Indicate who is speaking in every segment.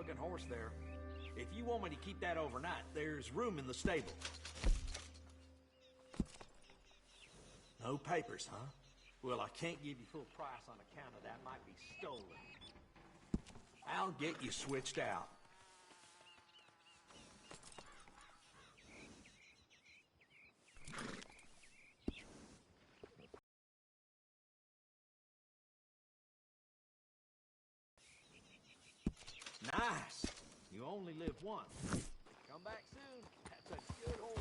Speaker 1: good-looking horse there. If you want me to keep that overnight, there's room in the stable. No papers, huh? Well, I can't give you full price on account of that might be stolen. I'll get you switched out. Nice. You only live once. Come back soon. That's a good horse.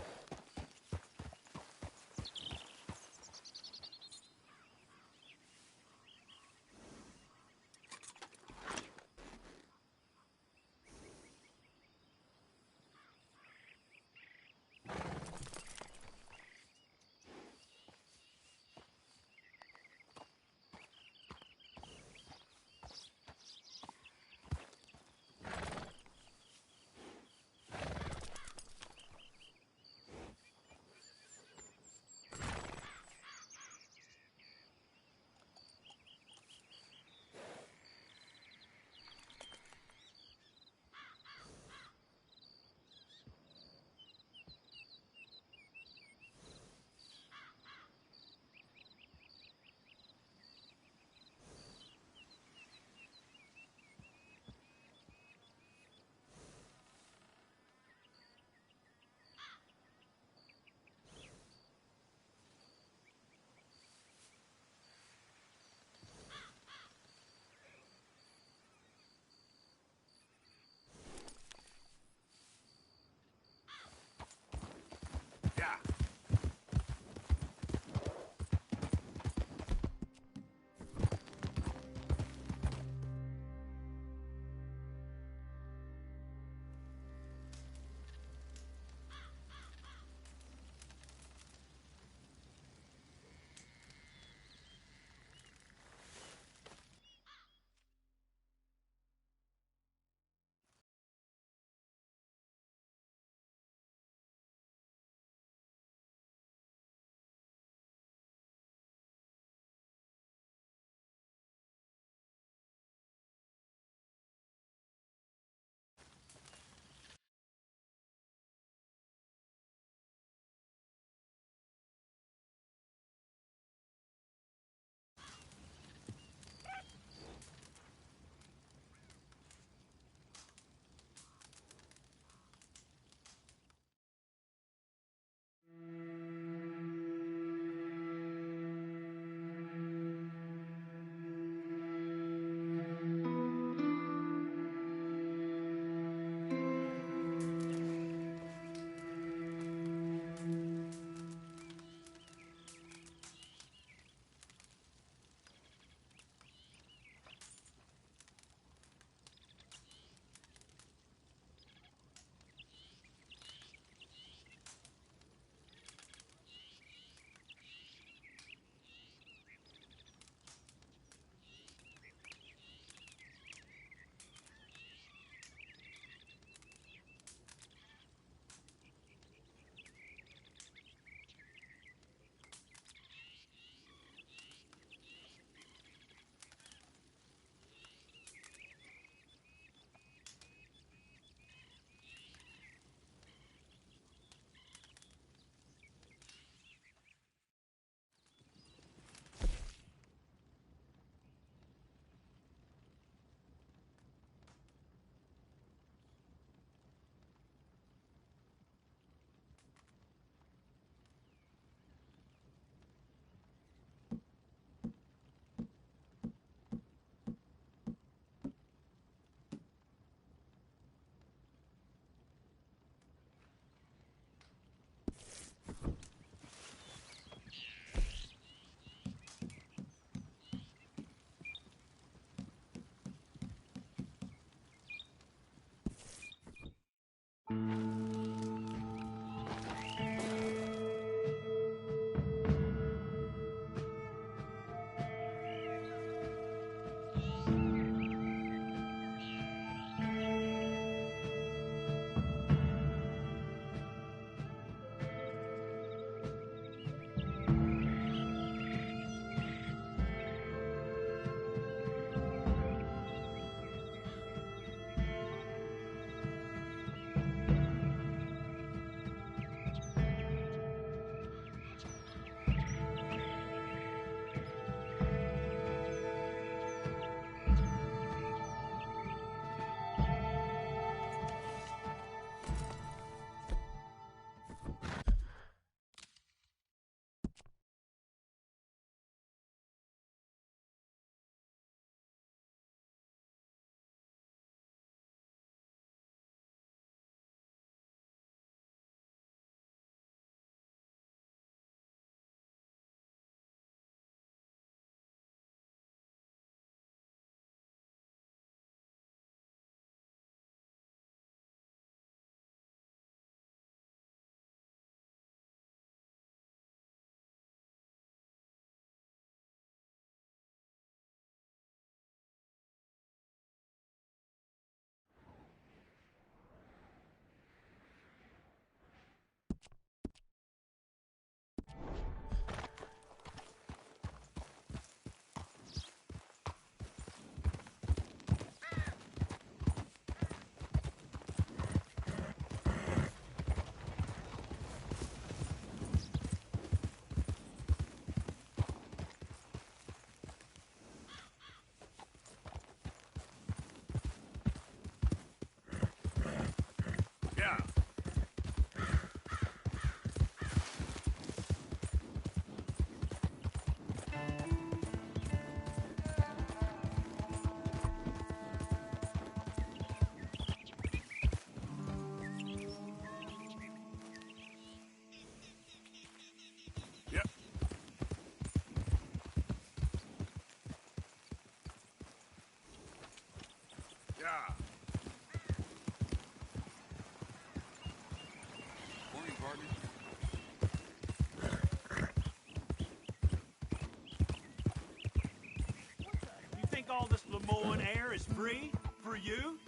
Speaker 2: think all this Lemoyne air is free for you?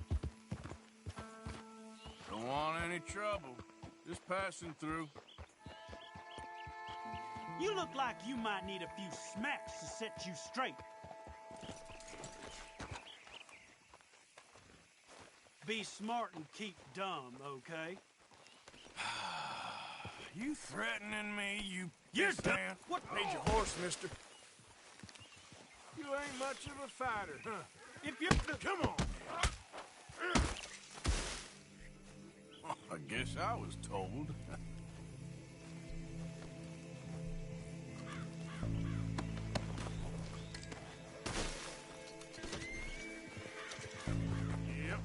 Speaker 3: Don't want any trouble. Just passing through.
Speaker 2: You look like you might need a few smacks to set you straight. Be smart and keep dumb, okay?
Speaker 3: You threatening me, you
Speaker 2: You're
Speaker 3: piss
Speaker 2: dumb.
Speaker 3: man?
Speaker 2: What?
Speaker 1: Need your horse, mister. You ain't much of a fighter, huh?
Speaker 2: If you're...
Speaker 1: Come on.
Speaker 3: I guess I was told.
Speaker 1: Yep.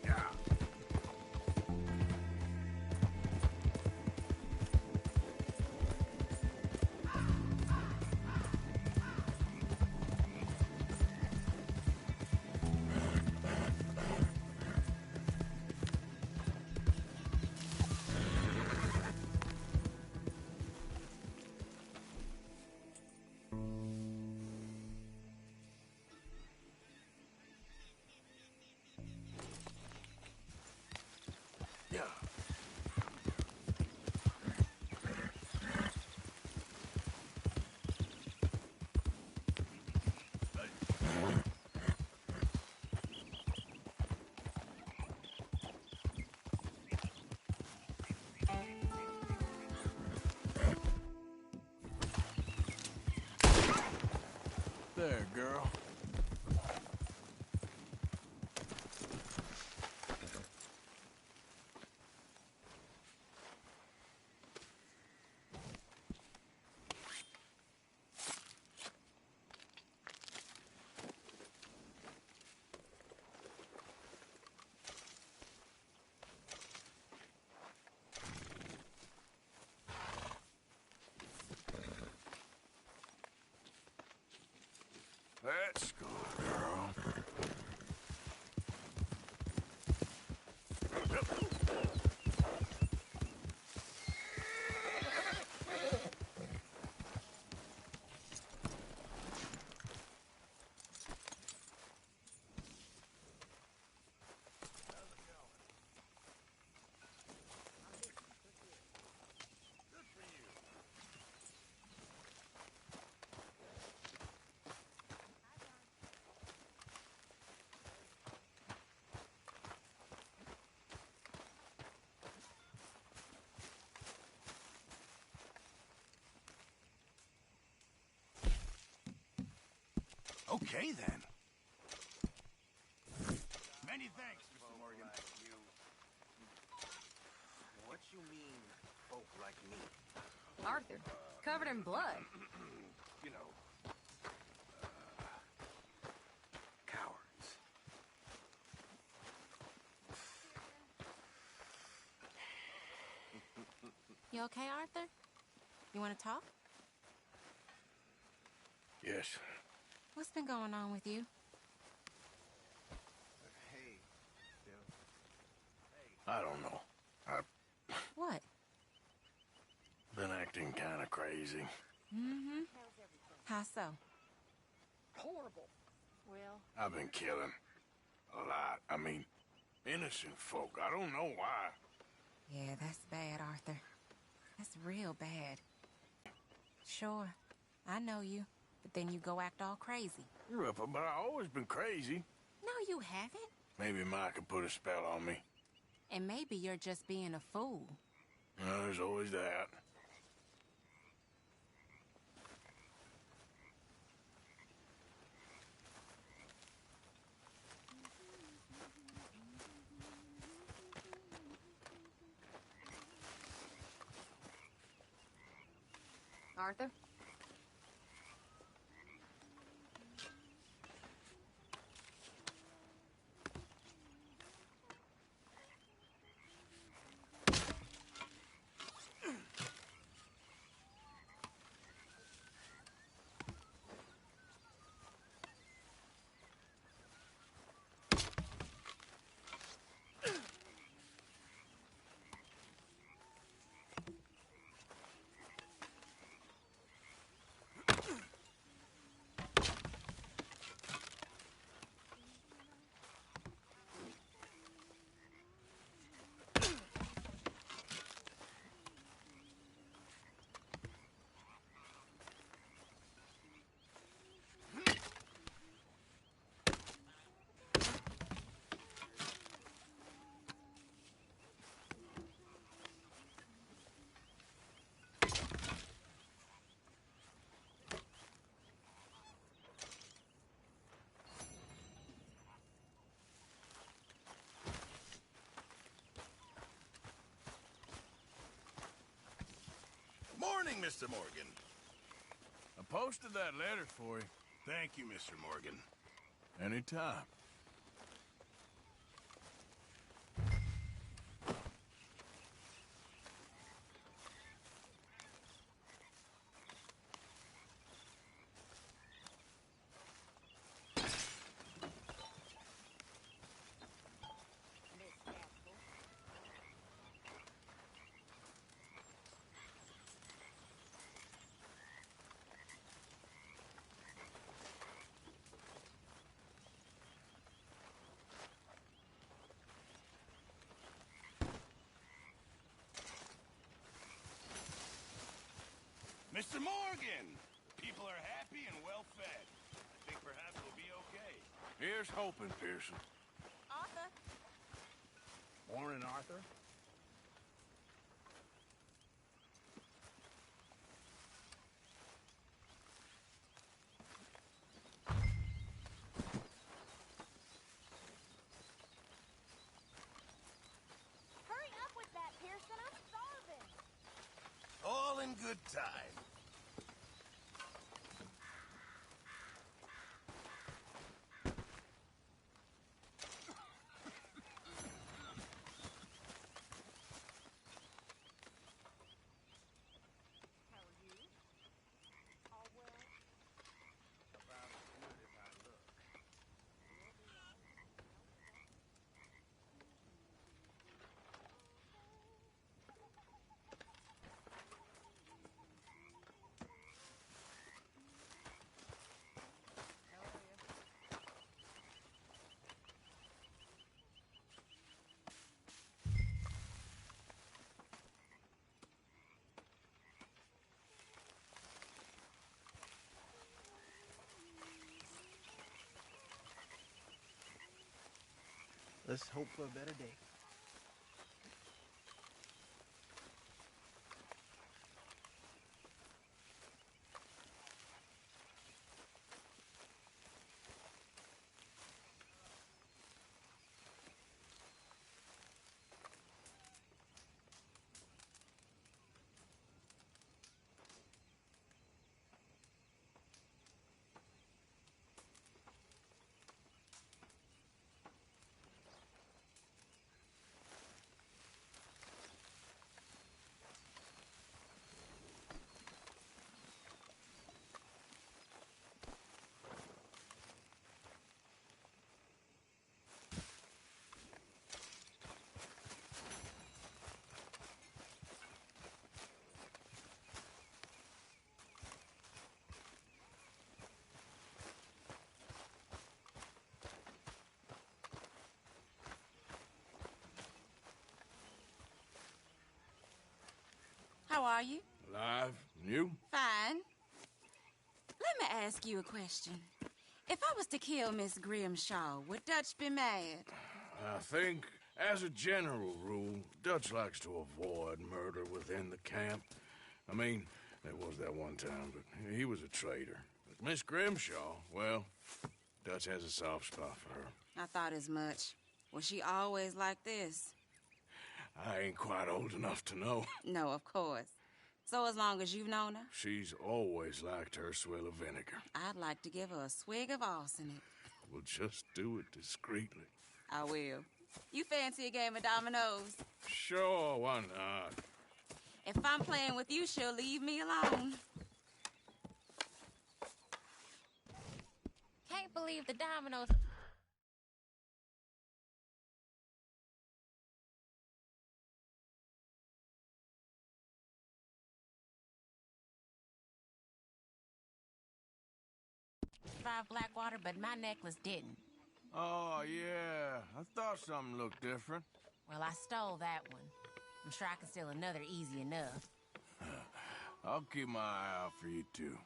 Speaker 1: Yeah. Yeah.
Speaker 3: There, girl. That's good, girl.
Speaker 1: Okay, then. Many thanks, Mr. Morgan.
Speaker 4: What you mean, folk like me?
Speaker 5: Arthur, covered in blood.
Speaker 4: You know, cowards.
Speaker 5: You okay, Arthur? You want to talk?
Speaker 3: Yes.
Speaker 5: What's been going on with you?
Speaker 4: Hey, Bill.
Speaker 3: I don't know. I've
Speaker 5: What?
Speaker 3: been acting kind of crazy.
Speaker 5: Mm-hmm. How so?
Speaker 6: Horrible. Well,
Speaker 3: I've been killing. A lot. I mean, innocent folk. I don't know why.
Speaker 5: Yeah, that's bad, Arthur. That's real bad. Sure, I know you, but then you go act all crazy.
Speaker 3: But I've always been crazy.
Speaker 5: No, you haven't.
Speaker 3: Maybe Mike could put a spell on me.
Speaker 5: And maybe you're just being a fool.
Speaker 3: No, there's always that.
Speaker 5: Arthur?
Speaker 3: morning, Mr. Morgan. I posted that letter for you. Thank you, Mr. Morgan. Anytime. Mr. Morgan! People are happy and well fed. I think perhaps we'll be okay. Here's hoping, Pearson.
Speaker 5: Arthur.
Speaker 1: Morning, Arthur.
Speaker 6: Hurry up with that, Pearson. I'm starving.
Speaker 3: All in good time.
Speaker 6: How are you? All well?
Speaker 4: About as good as I look. Let's hope for a better day.
Speaker 5: How are you?
Speaker 3: Alive? And you?
Speaker 5: Fine. Let me ask you a question. If I was to kill Miss Grimshaw, would Dutch be mad?
Speaker 3: I think, as a general rule, Dutch likes to avoid murder within the camp. I mean, there was that one time, but he was a traitor. But Miss Grimshaw, well, Dutch has a soft spot for her.
Speaker 5: I thought as much. Was she always like this?
Speaker 3: I ain't quite old enough to know.
Speaker 5: No, of course. So as long as you've known her,
Speaker 3: She's always liked her swill of vinegar.
Speaker 5: I'd like to give her a swig of arsenic.
Speaker 3: We'll just do it discreetly.
Speaker 5: I will. You fancy a game of dominoes?
Speaker 3: Sure, why not?
Speaker 5: If I'm playing with you, she'll leave me alone.
Speaker 7: Can't believe the dominoes. Survived Blackwater, but my necklace didn't.
Speaker 3: Oh, yeah. I thought something looked different.
Speaker 7: Well, I stole that one. I'm sure I can steal another easy enough.
Speaker 3: I'll keep my eye out for you, too.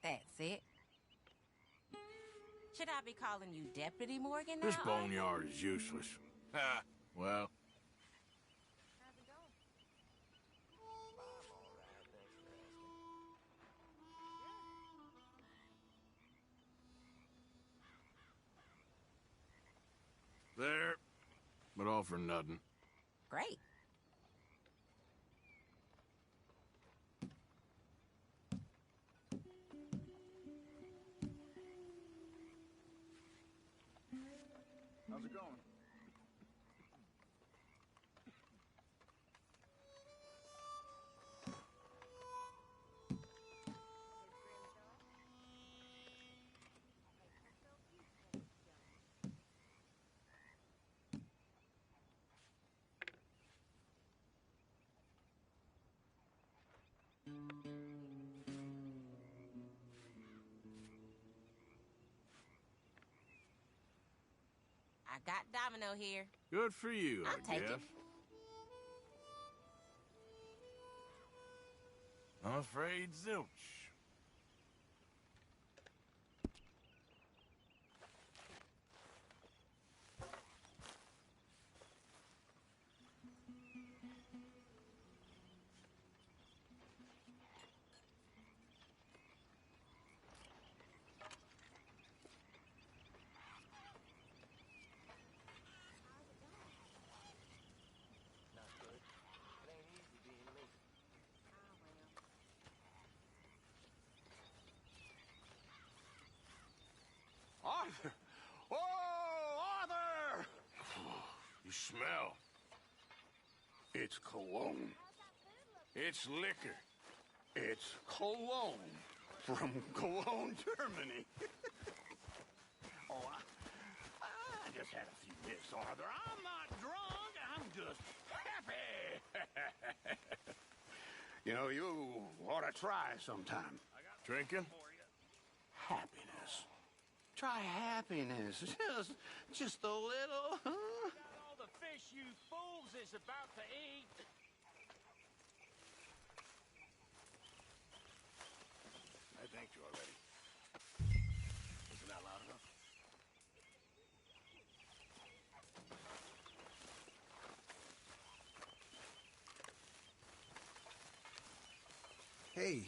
Speaker 5: That's it. Should I be calling you Deputy Morgan now?
Speaker 3: This boneyard is useless. Ha! Well,
Speaker 6: How's it going?
Speaker 3: there. But all for nothing.
Speaker 5: Great.
Speaker 4: How's it going?
Speaker 5: I got Domino here.
Speaker 3: Good for you,
Speaker 5: I'll
Speaker 3: I
Speaker 5: take
Speaker 3: guess.
Speaker 5: it.
Speaker 3: I'm afraid zilch.
Speaker 1: Arthur! Oh, Arthur!
Speaker 3: You smell.
Speaker 1: It's cologne. It's liquor. It's cologne from Cologne, Germany. I just had a few bits, Arthur. I'm not drunk. I'm just happy. You know, you ought to try sometime.
Speaker 3: Drinking?
Speaker 1: Happiness. Try happiness. Just a little, huh?
Speaker 2: Got all the fish you fools is about to eat.
Speaker 1: I thanked you already. Isn't that loud enough?
Speaker 4: Hey.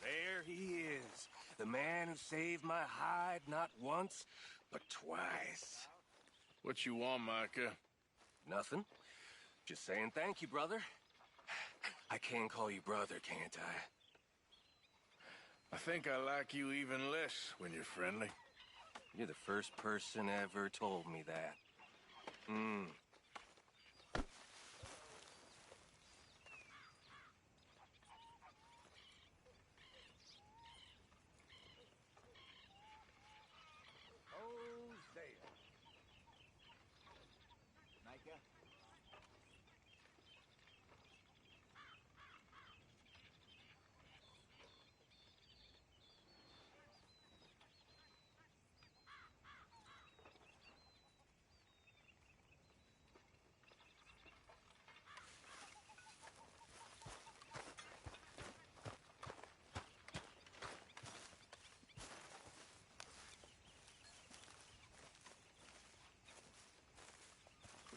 Speaker 8: There he is, the man who saved my hide not once, but twice.
Speaker 3: What you want, Micah?
Speaker 8: Nothing. Just saying thank you, brother. I can call you brother, can't I?
Speaker 3: I think I like you even less when you're friendly.
Speaker 8: You're the first person ever told me that.
Speaker 1: Hosea. Micah?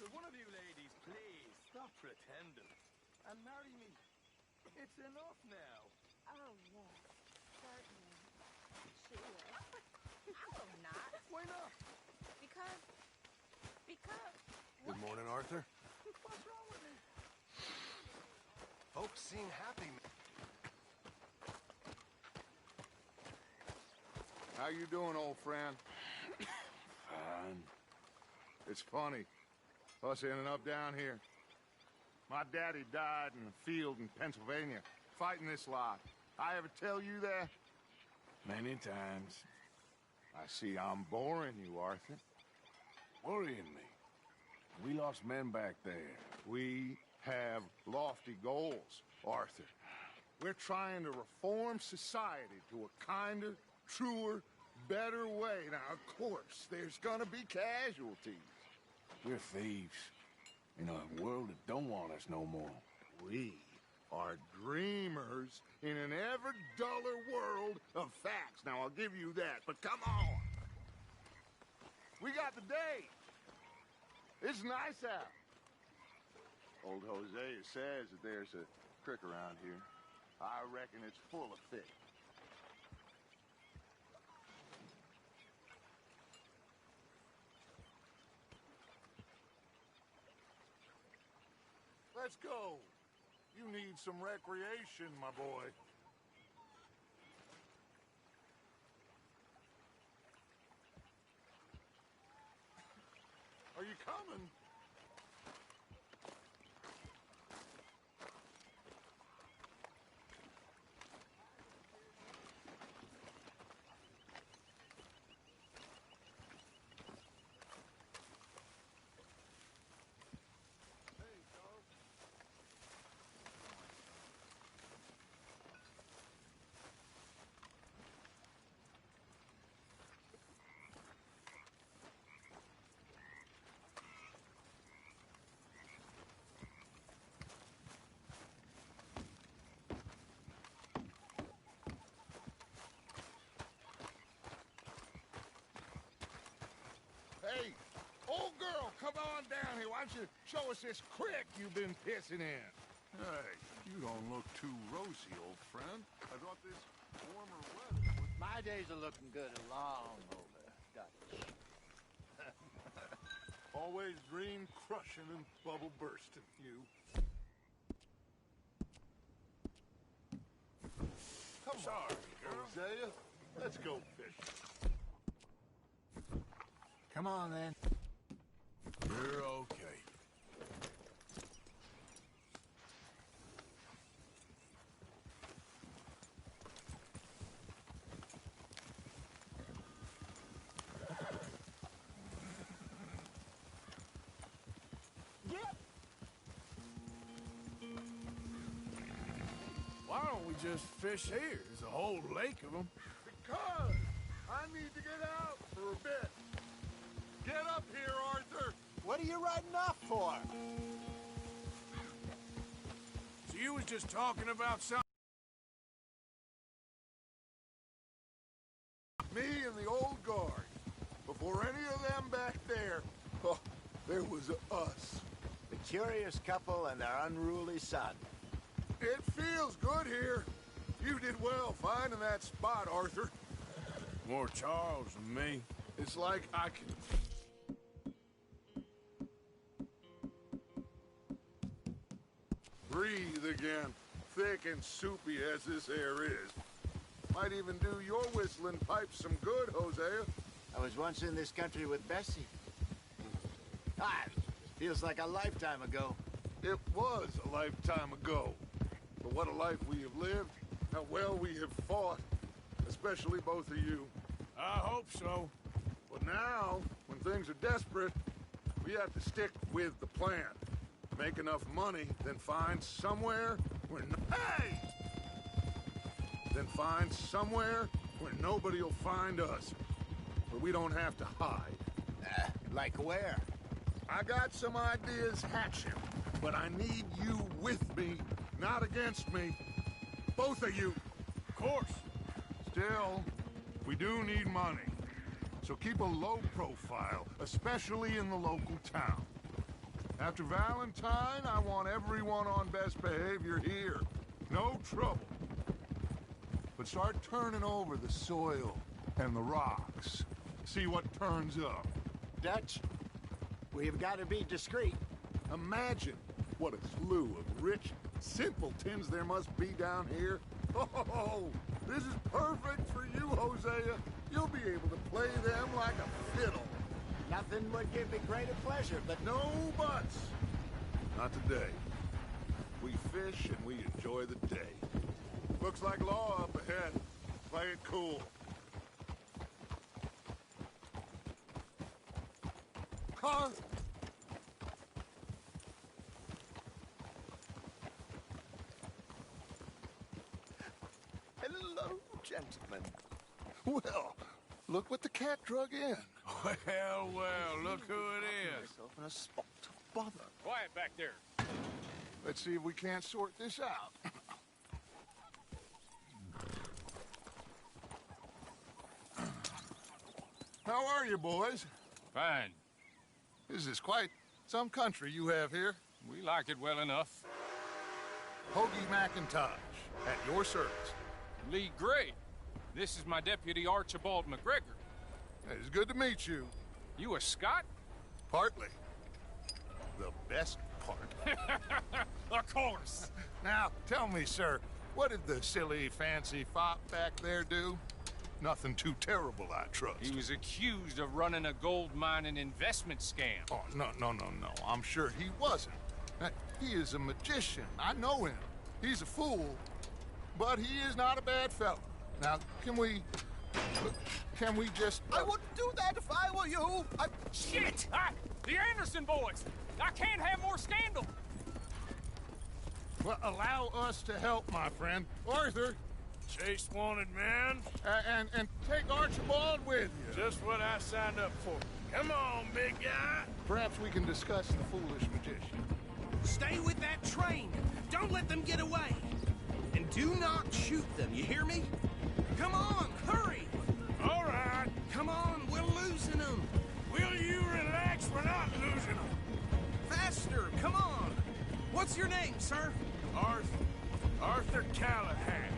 Speaker 4: Will one of you ladies please stop pretending and marry me? It's enough now.
Speaker 6: Oh, yes. Certainly.
Speaker 5: Because...
Speaker 8: Good morning, Arthur.
Speaker 4: What's wrong with me?
Speaker 8: Folks seem happy.
Speaker 9: How you doing, old friend?
Speaker 3: Fine.
Speaker 9: It's funny, us ending up down here. My daddy died in a field in Pennsylvania, fighting this lot. I ever tell you that?
Speaker 3: Many times.
Speaker 9: I see I'm boring you, Arthur.
Speaker 3: Worrying me. We lost men back there.
Speaker 9: We have lofty goals, Arthur. We're trying to reform society to a kinder, truer, better way. Now, of course, there's gonna be casualties.
Speaker 3: We're thieves. In a world that don't want us no more.
Speaker 9: We are dreamers in an ever duller world of facts. Now, I'll give you that, but come on. We got the day. It's nice out. Old Hosea says that there's a creek around here. I reckon it's full of fish. Let's go. You need some recreation, my boy. Are you coming? Hey, old girl, come on down here. Why don't you show us this creek you've been pissing in?
Speaker 10: Hey, you don't look too rosy, old friend. I thought this warmer weather would...
Speaker 4: My days are looking good along over, Dutch.
Speaker 10: Always dream crushing and bubble bursting, you.
Speaker 9: Come
Speaker 10: Sorry,
Speaker 9: on,
Speaker 10: girl.
Speaker 9: Hosea. Let's go fishing.
Speaker 4: Come on, then.
Speaker 3: You're okay. Why don't we just fish here? There's a whole lake of them.
Speaker 9: Because I need to get out for a bit. Get up here, Arthur.
Speaker 4: What are you riding off for?
Speaker 3: So you was just talking about something?
Speaker 9: Me and the old guard. Before any of them back there, oh, there was us.
Speaker 4: The curious couple and their unruly son.
Speaker 9: It feels good here. You did well finding that spot, Arthur.
Speaker 3: More Charles than me.
Speaker 9: It's like I can... breathe again, thick and soupy as this air is. Might even do your whistling pipes some good, Hosea.
Speaker 4: I was once in this country with Bessie. Ah, feels like a lifetime ago.
Speaker 9: It was a lifetime ago. But what a life we have lived, how well we have fought, especially both of you.
Speaker 3: I hope so.
Speaker 9: But now, when things are desperate, we have to stick with the plan. Make enough money, then find somewhere where Hey! Then find somewhere where nobody will find us. Where we don't have to hide.
Speaker 4: Like where?
Speaker 9: I got some ideas hatching, but I need you with me, not against me. Both of you.
Speaker 3: Of course.
Speaker 9: Still, we do need money. So keep a low profile, especially in the local town. After Valentine, I want everyone on best behavior here. No trouble. But start turning over the soil and the rocks. See what turns up.
Speaker 4: Dutch. We've got to be discreet.
Speaker 9: Imagine what a slew of rich simpletons there must be down here. Oh, this is perfect for you, Hosea. You'll be able to play them like a fiddle.
Speaker 4: Nothing would give me greater pleasure, but
Speaker 9: No buts. Not today. We fish and we enjoy the day. Looks like law up ahead. Play it cool. Huh?
Speaker 4: hello, gentlemen.
Speaker 9: Well, look what the cat drug in.
Speaker 3: Well, look who it is.
Speaker 4: Myself in a spot of bother.
Speaker 8: Quiet back there.
Speaker 9: Let's see if we can't sort this out. How are you, boys?
Speaker 11: Fine.
Speaker 9: This is quite some country you have here.
Speaker 11: We like it well enough.
Speaker 9: Hoagie McIntosh, at your service.
Speaker 11: Lee Gray. This is my deputy Archibald McGregor.
Speaker 9: It's good to meet you.
Speaker 11: You a Scot?
Speaker 9: Partly. The best part.
Speaker 11: Of course.
Speaker 9: Now, tell me, sir, what did the silly, fancy fop back there do? Nothing too terrible, I trust.
Speaker 11: He was accused of running a gold mining investment scam.
Speaker 9: Oh, no. I'm sure he wasn't. He is a magician. I know him. He's a fool, but he is not a bad fellow. Now, can we just...
Speaker 4: I wouldn't do that if I were you.
Speaker 11: Shit! The Anderson boys! I can't have more scandal!
Speaker 9: Well, allow us to help, my friend. Arthur,
Speaker 3: Chase wanted man.
Speaker 9: and take Archibald with you.
Speaker 3: Just what I signed up for. Come on, big guy.
Speaker 9: Perhaps we can discuss the foolish magician.
Speaker 1: Stay with that train. Don't let them get away. And do not shoot them, you hear me? Come on, hurry!
Speaker 3: All right.
Speaker 1: Come on, we're losing them.
Speaker 3: Will you relax? We're not losing them.
Speaker 1: Faster, come on. What's your name, sir?
Speaker 3: Arthur Callahan.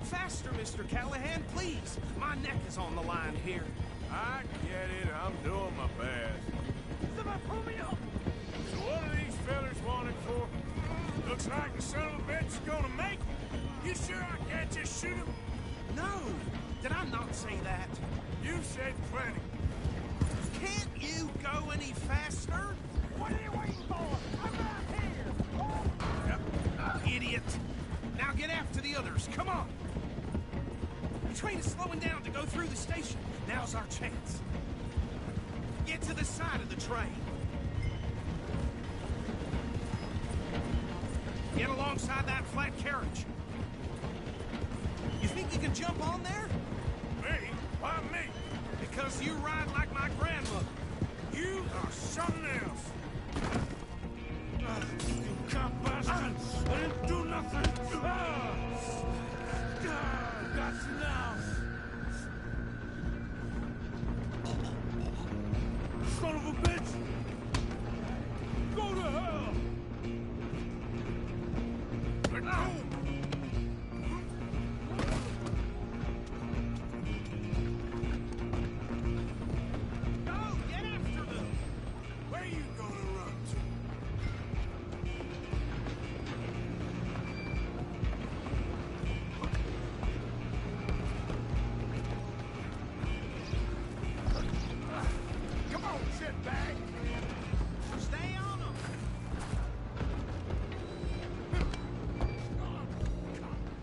Speaker 1: Faster, Mr. Callahan, please. My neck is on the line here.
Speaker 3: I get it. I'm doing my best. So what are these fellas wanted for? Looks like the son of a bitch is gonna make it. You sure I can't just shoot him?
Speaker 1: No, did I not say that?
Speaker 3: You said plenty.
Speaker 1: Can't you go any faster?
Speaker 2: What are you waiting for? I'm right here!
Speaker 1: Idiot. Now get after the others, come on. The train is slowing down to go through the station. Now's our chance. Get to the side of the train. Get alongside that flat carriage. You think you can jump on there?
Speaker 3: Me? Why me?
Speaker 1: Because you ride like my grandmother.
Speaker 3: You are something else.
Speaker 2: You cop bastard! I didn't do nothing! Got you now! Son of a bitch! Go to hell!
Speaker 1: Go, get after them!
Speaker 3: Where you gonna run to?
Speaker 9: Come on, shitbag.
Speaker 1: Stay on them!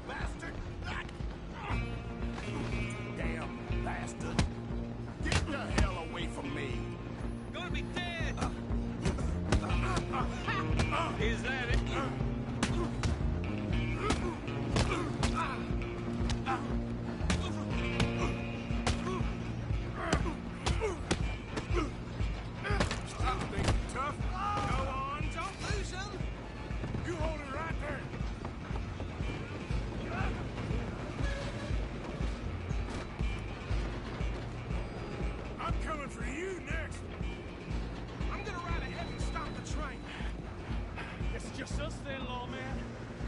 Speaker 9: Bastard.
Speaker 1: Damn bastard! Get the hell away from me!
Speaker 11: Gonna be dead! Is that it?
Speaker 3: Stop thinking tough.
Speaker 1: Go on, don't lose them!
Speaker 3: You hold it right there. I'm coming for you next.
Speaker 1: I'm gonna ride ahead and stop the train.
Speaker 2: It's just us then, lawman.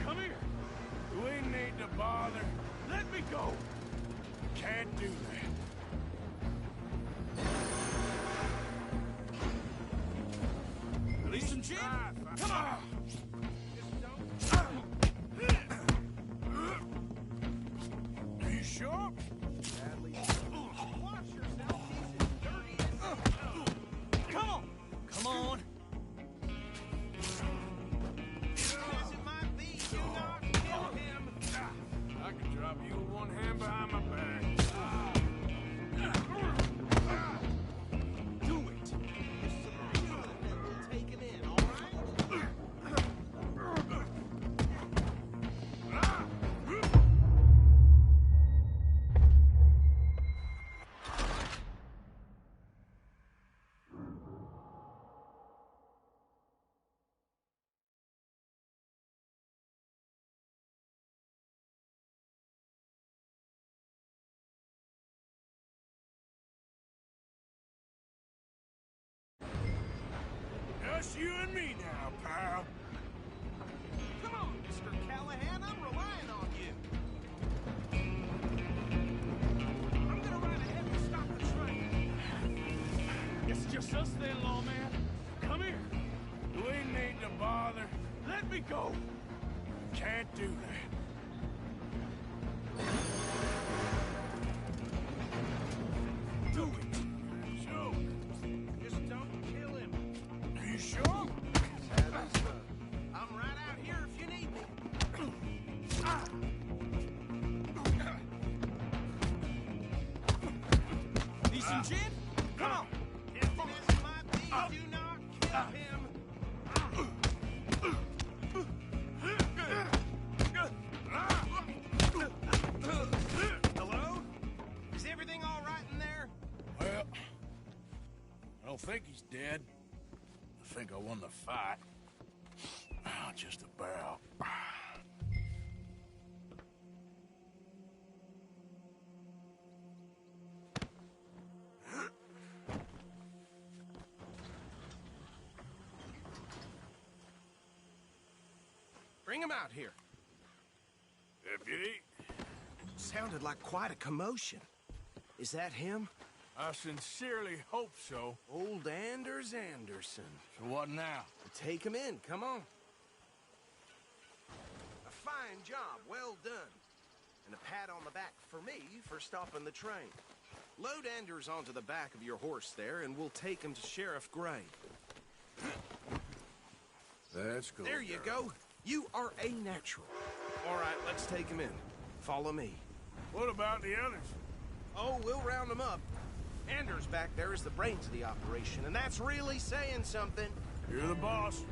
Speaker 2: Come here.
Speaker 3: We need to bother.
Speaker 2: Let me go.
Speaker 3: Can't do that.
Speaker 11: Come on!
Speaker 3: Are you sure?
Speaker 1: Watch yourself, he's as dirty as... Come on! Come on! As it might be, do not kill him!
Speaker 3: I can drop you with one hand behind my back.
Speaker 1: Do it! Just subdue him and we'll take him in, all right?
Speaker 3: Just you and me now, pal.
Speaker 1: Come on, Mr. Callahan, I'm relying on you. I'm gonna ride ahead and stop the train.
Speaker 11: It's just us then, lawman. Come here.
Speaker 3: We need to bother.
Speaker 11: Let me go.
Speaker 3: Can't do that.
Speaker 1: Do it!
Speaker 3: Sure.
Speaker 1: Just don't kill him.
Speaker 3: Are you sure?
Speaker 1: I'm right out here if you need me. Need some gin? Come on. If it isn't my beat, do not kill him. Hello? Is everything all right in there?
Speaker 3: Well, I don't think he's dead. I think I won the fight. Just about.
Speaker 1: Bring him out here.
Speaker 3: Deputy,
Speaker 1: Sounded like quite a commotion. Is that him?
Speaker 3: I sincerely hope so.
Speaker 1: Old Anders Anderson.
Speaker 3: So what now?
Speaker 1: Take him in, come on. A fine job, well done. And a pat on the back for me for stopping the train. Load Anders onto the back of your horse there, and we'll take him to Sheriff Gray.
Speaker 3: That's cool.
Speaker 1: There you go. You are a natural. All right, let's take him in. Follow me.
Speaker 3: What about the others?
Speaker 1: Oh, we'll round them up. Anders back there is the brains of the operation, and that's really saying something.
Speaker 3: You're the boss.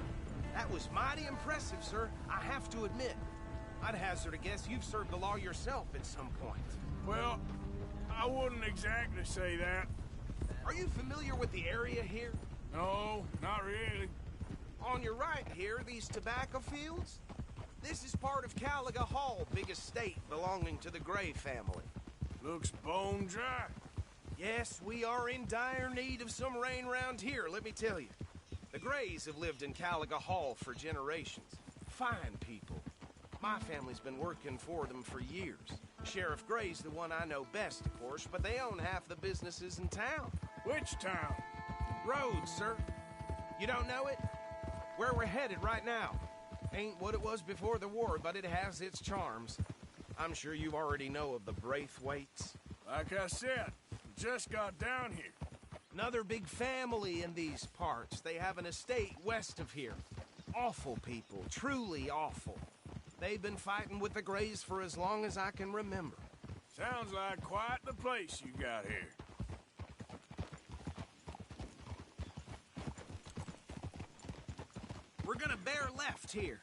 Speaker 1: That was mighty impressive, sir. I have to admit. I'd hazard a guess you've served the law yourself at some point.
Speaker 3: Well, I wouldn't exactly say that.
Speaker 1: Are you familiar with the area here?
Speaker 3: No, not really.
Speaker 1: On your right here, these tobacco fields? This is part of Caliga Hall, big estate belonging to the Gray family.
Speaker 3: Looks bone dry.
Speaker 1: Yes, we are in dire need of some rain round here, let me tell you. The Grays have lived in Caliga Hall for generations. Fine people. My family's been working for them for years. Sheriff Gray's the one I know best, of course, but they own half the businesses in town.
Speaker 3: Which town?
Speaker 1: Rhodes, sir. You don't know it? Where we're headed right now. Ain't what it was before the war, but it has its charms. I'm sure you already know of the Braithwaites.
Speaker 3: Like I said, just got down here.
Speaker 1: Another big family in these parts. They have an estate west of here. Awful people, truly awful. They've been fighting with the Grays for as long as I can remember.
Speaker 3: Sounds like quite the place you got here.
Speaker 1: We're gonna bear left here.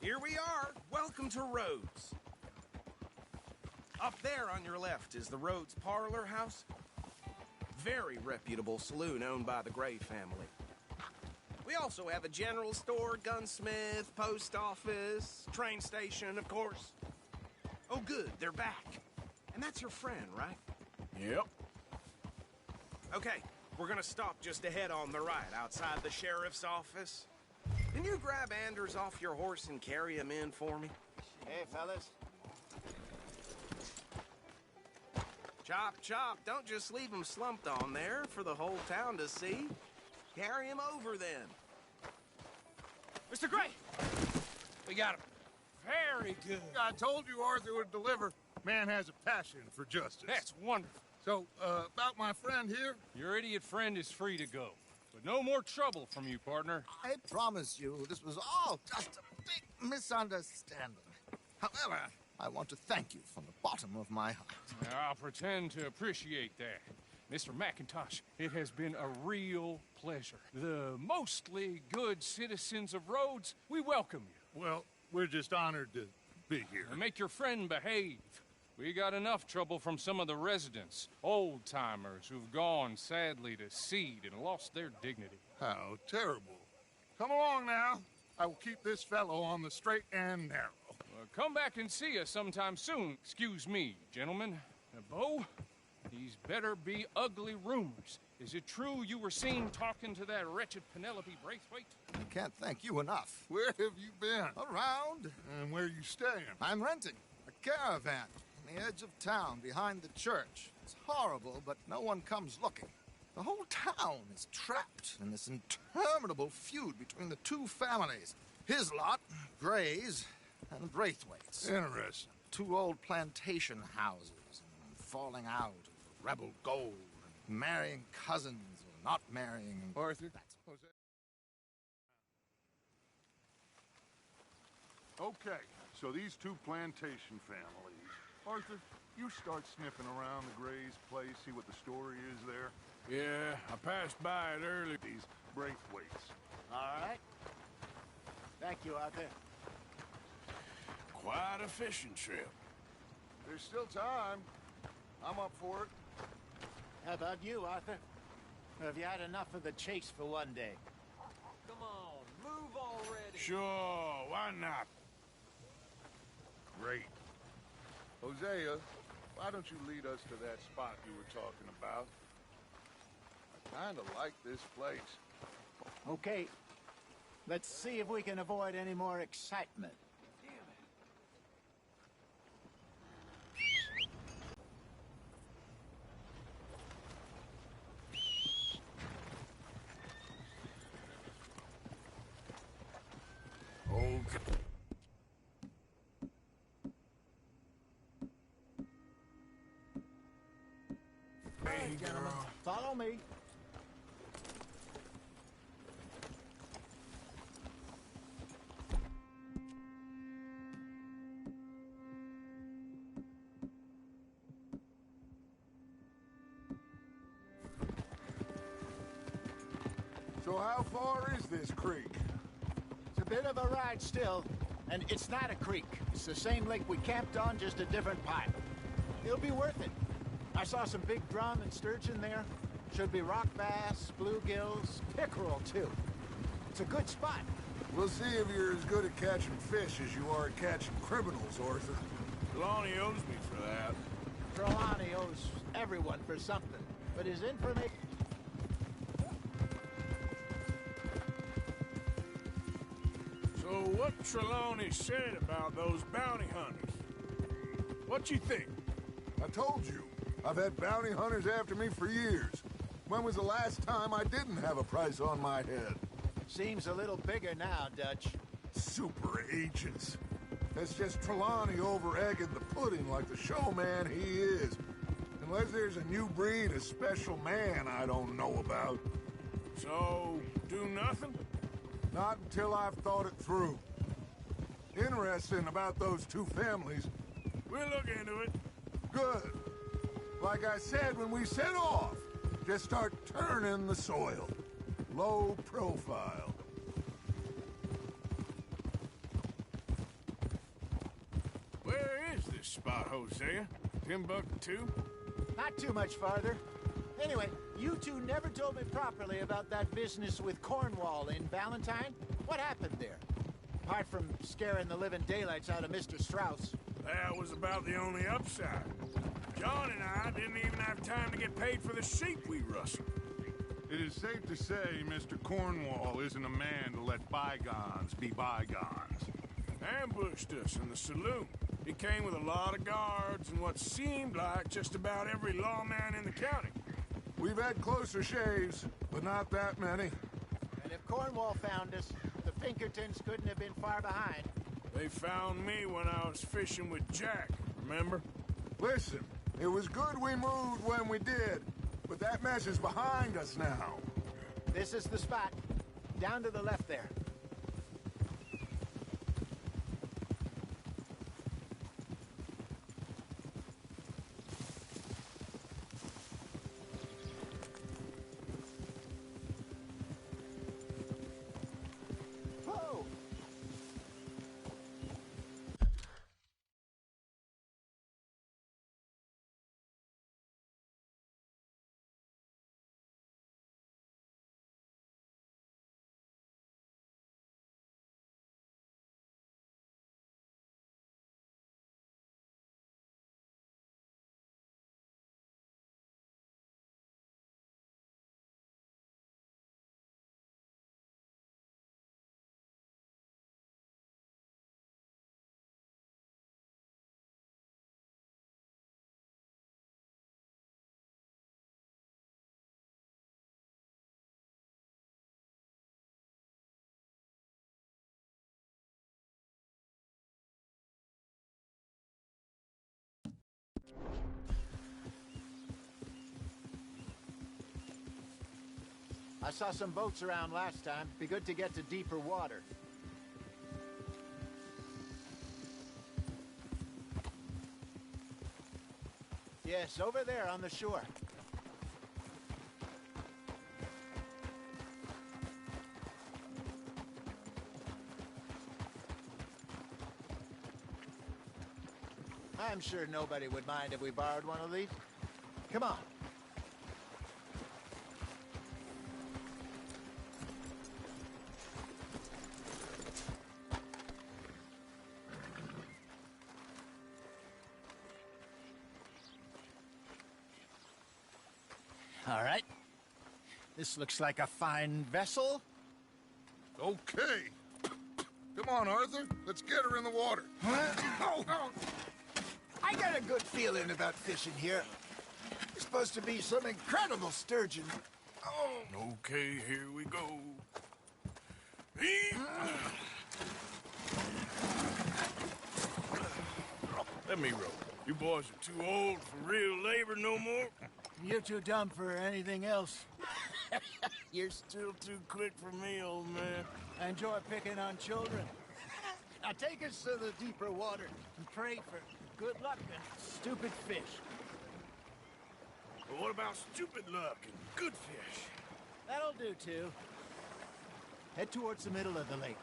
Speaker 1: Here we are. Welcome to Rhodes. Up there on your left is the Rhodes Parlor House. Very reputable saloon owned by the Gray family. We also have a general store, gunsmith, post office, train station, of course. Oh, good, they're back. And that's your friend, right?
Speaker 3: Yep.
Speaker 1: Okay, we're gonna stop just ahead on the right, outside the sheriff's office. Can you grab Anders off your horse and carry him in for me?
Speaker 4: Hey, fellas.
Speaker 1: Chop, chop, don't just leave him slumped on there for the whole town to see. Carry him over, then.
Speaker 11: Mr. Gray! We got him. Very good.
Speaker 9: I told you Arthur would deliver. Man has a passion for justice.
Speaker 11: That's wonderful.
Speaker 9: So, about my friend here?
Speaker 11: Your idiot friend is free to go. But no more trouble from you, partner.
Speaker 12: I promise you, this was all just a big misunderstanding. However, I want to thank you from the bottom of my heart.
Speaker 11: I'll pretend to appreciate that. Mr. McIntosh, it has been a real pleasure. The mostly good citizens of Rhodes, we welcome you.
Speaker 9: Well, we're just honored to be here.
Speaker 11: And make your friend behave. We got enough trouble from some of the residents, old-timers who've gone, sadly, to seed and lost their dignity.
Speaker 9: How terrible. Come along now. I will keep this fellow on the straight and narrow.
Speaker 11: Come back and see us sometime soon. Excuse me, gentlemen. Bo, these better be ugly rumors. Is it true you were seen talking to that wretched Penelope Braithwaite?
Speaker 12: I can't thank you enough.
Speaker 9: Where have you been?
Speaker 12: Around.
Speaker 9: And where are you staying?
Speaker 12: I'm renting a caravan on the edge of town behind the church. It's horrible, but no one comes looking. The whole town is trapped in this interminable feud between the two families. His lot, Gray's, and Braithwaite's.
Speaker 9: Interesting.
Speaker 12: Two old plantation houses, and falling out of rebel gold, and marrying cousins or not marrying.
Speaker 9: Arthur? Jose? Okay, so these two plantation families. Arthur, you start sniffing around the Gray's place, see what the story is there.
Speaker 3: Yeah, I passed by it early.
Speaker 9: These Braithwaites.
Speaker 4: All right. Thank you, Arthur.
Speaker 3: Quite a fishing trip.
Speaker 9: There's still time. I'm up for it.
Speaker 4: How about you, Arthur? Or have you had enough of the chase for one day?
Speaker 13: Come on, move already.
Speaker 3: Sure, why not?
Speaker 9: Great. Hosea, why don't you lead us to that spot you were talking about? I kind of like this place.
Speaker 4: Okay. Let's see if we can avoid any more excitement. Hey, gentlemen, follow me.
Speaker 9: So how far is this creek?
Speaker 4: It's a bit of a ride still, and it's not a creek. It's the same lake we camped on, just a different pipe. It'll be worth it. I saw some big drum and sturgeon there. Should be rock bass, bluegills, pickerel, too. It's a good spot.
Speaker 9: We'll see if you're as good at catching fish as you are at catching criminals, Arthur.
Speaker 3: Trelawney owes me for that.
Speaker 4: Trelawney owes everyone for something, but his information...
Speaker 3: So what Trelawney said about those bounty hunters? What you think?
Speaker 9: I told you. I've had bounty hunters after me for years. When was the last time I didn't have a price on my head?
Speaker 4: Seems a little bigger now, Dutch.
Speaker 9: Super agents. That's just Trelawney over-egging the pudding like the showman he is. Unless there's a new breed of special man I don't know about.
Speaker 3: So, do nothing?
Speaker 9: Not until I've thought it through. Interesting about those two families.
Speaker 3: We'll look into it.
Speaker 9: Good. Like I said when we set off, just start turning the soil. Low profile.
Speaker 3: Where is this spot, Hosea? Timbuktu?
Speaker 4: Not too much farther. Anyway, you two never told me properly about that business with Cornwall in Valentine. What happened there? Apart from scaring the living daylights out of Mr. Strauss.
Speaker 3: That was about the only upside. John and I didn't even have time to get paid for the sheep we rustled.
Speaker 10: It is safe to say Mr. Cornwall isn't a man to let bygones be bygones.
Speaker 3: Ambushed us in the saloon. He came with a lot of guards and what seemed like just about every lawman in the county.
Speaker 10: We've had closer shaves, but not that many.
Speaker 4: And if Cornwall found us, the Pinkertons couldn't have been far behind.
Speaker 3: They found me when I was fishing with Jack, remember?
Speaker 10: Listen, it was good we moved when we did, but that mess is behind us now.
Speaker 4: This is the spot. Down to the left there. Whoa! I saw some boats around last time. Be good to get to deeper water. Yes, over there on the shore. I'm sure nobody would mind if we borrowed one of these. Come on. All right. This looks like a fine vessel.
Speaker 10: Okay. Come on, Arthur. Let's get her in the water.
Speaker 4: Oh. I got a good feeling about fishing here. It's supposed to be some incredible sturgeon.
Speaker 3: Oh. Okay, here we go. Let me row. You boys are too old for real labor no more.
Speaker 4: You're too dumb for anything else.
Speaker 3: You're still too quick for me, old man.
Speaker 4: I enjoy picking on children. Now take us to the deeper water and pray for good luck and stupid fish.
Speaker 3: But what about stupid luck and good fish?
Speaker 4: That'll do, too. Head towards the middle of the lake.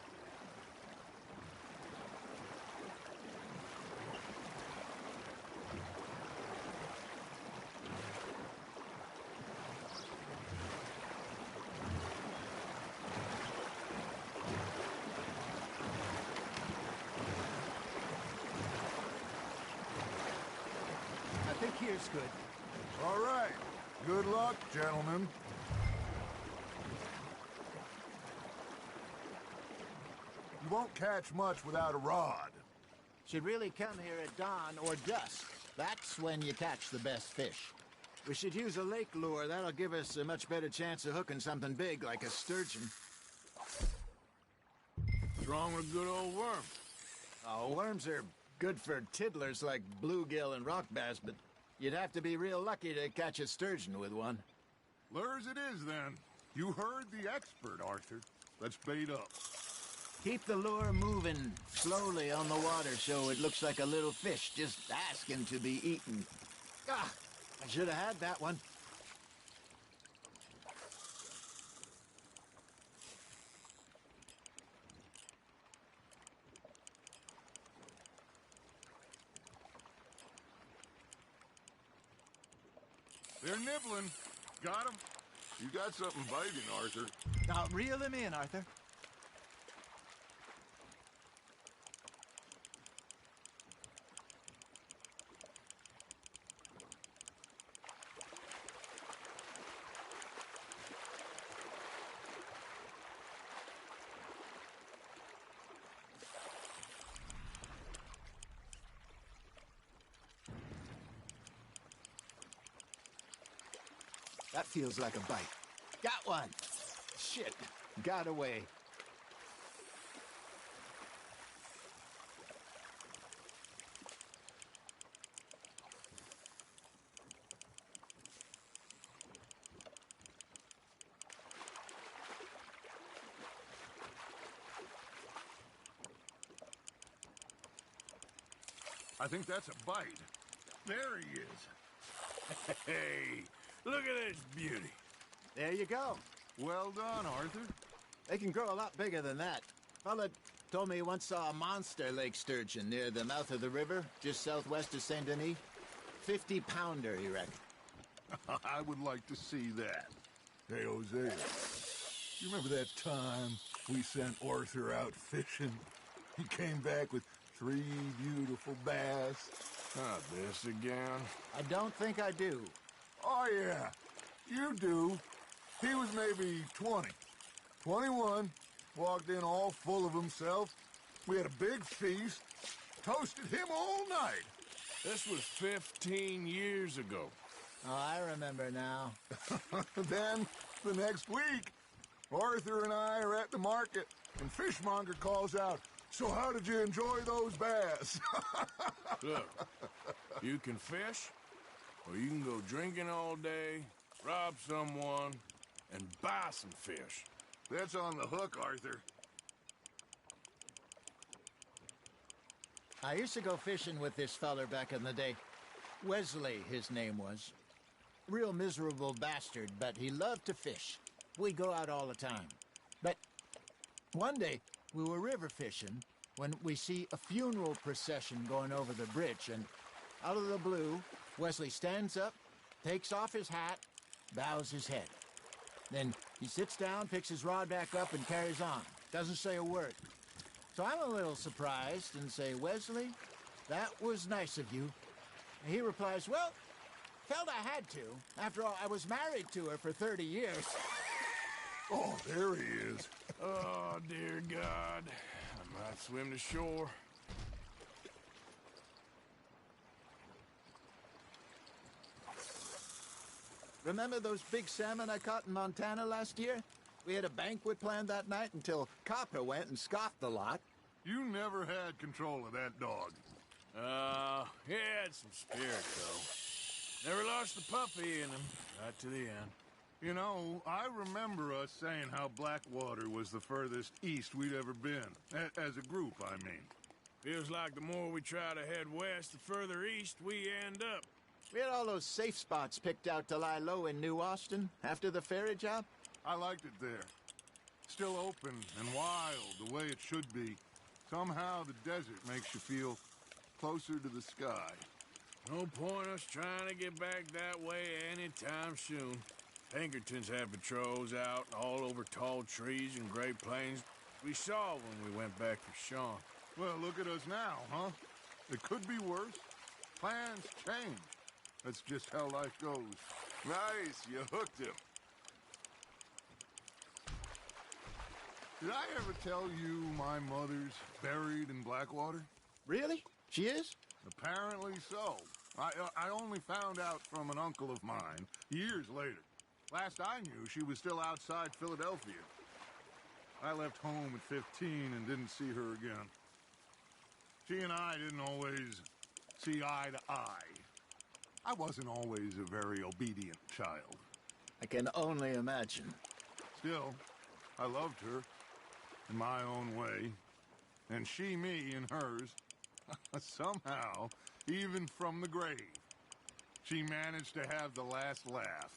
Speaker 4: I think here's good.
Speaker 10: All right. Good luck, gentlemen. You won't catch much without a rod.
Speaker 4: Should really come here at dawn or dusk. That's when you catch the best fish. We should use a lake lure. That'll give us a much better chance of hooking something big like a sturgeon.
Speaker 3: What's wrong with a good old worm?
Speaker 4: Oh, worms are good for tiddlers like bluegill and rock bass, but you'd have to be real lucky to catch a sturgeon with one.
Speaker 10: Lures it is, then. You heard the expert, Arthur. Let's bait up.
Speaker 4: Keep the lure moving slowly on the water so it looks like a little fish just asking to be eaten. Ah, I should have had that one.
Speaker 10: They're nibbling.
Speaker 9: Got him? You got something biting, Arthur.
Speaker 4: Now, reel him in, Arthur. That feels like a bite. Got one. Shit. Got away.
Speaker 9: I think that's a bite. There he is.
Speaker 3: Hey, look at this beauty.
Speaker 4: There you go.
Speaker 9: Well done, Arthur.
Speaker 4: They can grow a lot bigger than that. Fella told me he once saw a monster lake sturgeon near the mouth of the river, just southwest of Saint Denis. 50-pounder, he reckoned.
Speaker 9: I would like to see that. Hey, Hosea, you remember that time we sent Arthur out fishing? He came back with 3 beautiful bass.
Speaker 3: Not this again.
Speaker 4: I don't think I do.
Speaker 9: Oh, yeah, you do. He was maybe 20, 21, walked in all full of himself. We had a big feast, toasted him all night.
Speaker 3: This was 15 years ago.
Speaker 4: Oh, I remember now.
Speaker 9: Then, the next week, Arthur and I are at the market, and Fishmonger calls out, "So how did you enjoy those bass?"
Speaker 3: Look, you can fish, or you can go drinking all day, rob someone, and buy some fish.
Speaker 9: That's on the hook, Arthur.
Speaker 4: I used to go fishing with this feller back in the day. Wesley, his name was. Real miserable bastard, but he loved to fish. We'd go out all the time. But one day, we were river fishing when we see a funeral procession going over the bridge, and out of the blue, Wesley stands up, takes off his hat, bows his head. Then he sits down, picks his rod back up, and carries on. Doesn't say a word. So I'm a little surprised and say, "Wesley, that was nice of you." And he replies, "Well, felt I had to. After all, I was married to her for 30 years.
Speaker 9: Oh, there he is.
Speaker 3: Oh, dear God. I might swim to shore.
Speaker 4: Remember those big salmon I caught in Montana last year? We had a banquet planned that night until Copper went and scoffed the lot.
Speaker 9: You never had control of that dog.
Speaker 3: He had some spirit, though. Never lost the puppy in him, right to the end.
Speaker 9: You know, I remember us saying how Blackwater was the furthest east we'd ever been. As a group, I mean.
Speaker 3: Feels like the more we try to head west, the further east we end up.
Speaker 4: We had all those safe spots picked out to lie low in New Austin after the ferry job.
Speaker 9: I liked it there. Still open and wild, the way it should be. Somehow the desert makes you feel closer to the sky.
Speaker 3: No point us trying to get back that way anytime soon. Pinkertons had patrols out all over tall trees and Great Plains. We saw when we went back for Sean.
Speaker 9: Well, look at us now, huh? It could be worse. Plans change. That's just how life goes. Nice, you hooked him. Did I ever tell you my mother's buried in Blackwater?
Speaker 4: Really? She is?
Speaker 9: Apparently so. I only found out from an uncle of mine years later. Last I knew, she was still outside Philadelphia. I left home at 15 and didn't see her again. She and I didn't always see eye to eye. I wasn't always a very obedient child.
Speaker 4: I can only imagine.
Speaker 9: Still, I loved her in my own way, and she me in hers. Somehow, even from the grave, she managed to have the last laugh.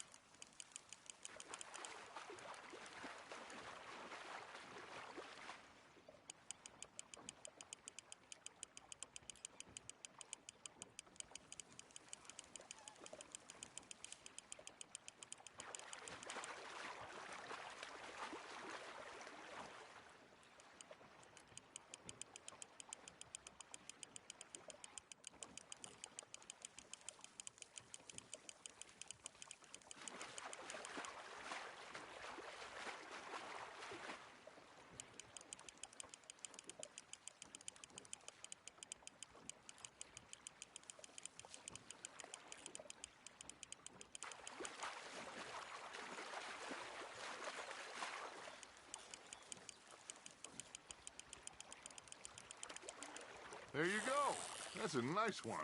Speaker 9: There you go. That's a nice one.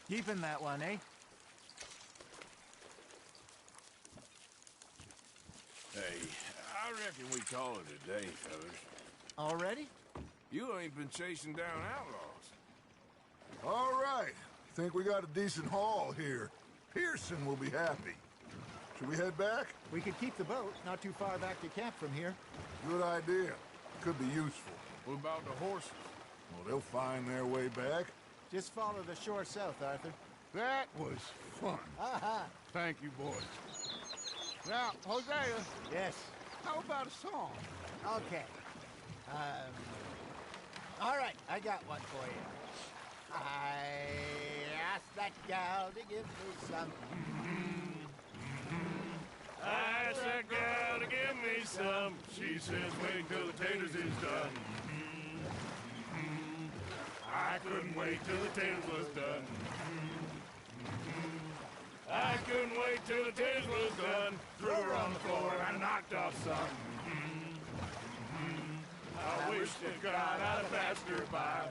Speaker 4: Keeping that one, eh?
Speaker 3: Hey, I reckon we call it a day, fellas.
Speaker 4: Already?
Speaker 3: You ain't been chasing down outlaws.
Speaker 9: All right. Think we got a decent haul here. Pearson will be happy. Should we head back?
Speaker 4: We could keep the boat, not too far back to camp from here.
Speaker 9: Good idea. Could be useful.
Speaker 3: What about the horses?
Speaker 9: Well, they'll find their way back.
Speaker 4: Just follow the shore south, Arthur.
Speaker 9: That was fun. Thank you, boys. Now, Hosea.
Speaker 4: Yes.
Speaker 9: How about a song?
Speaker 4: Okay. All right, I got one for you. I asked that gal to give me some.
Speaker 3: I asked that gal to give me some. She says wait till the taters is done. I couldn't wait till the taters was done. I couldn't wait till the taters was done. Threw her on the floor and knocked off some. I wish to God I'd have passed her by.